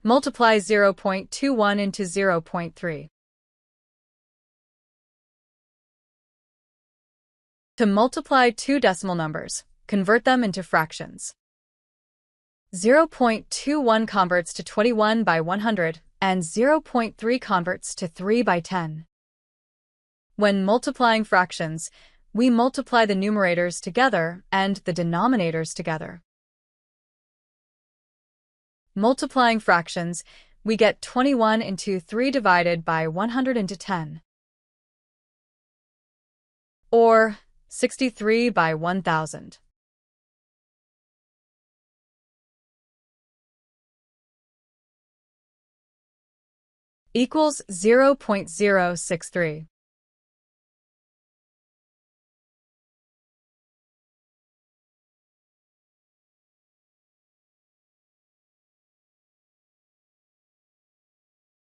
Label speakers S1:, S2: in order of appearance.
S1: Multiply 0.21 into 0.3. To multiply two decimal numbers, convert them into fractions. 0.21 converts to 21 by 100, and 0.3 converts to 3 by 10. When multiplying fractions, we multiply the numerators together and the denominators together. Multiplying fractions, we get 21 into 3 divided by 100 into 10. Or 63 by 1000. Equals 0.063.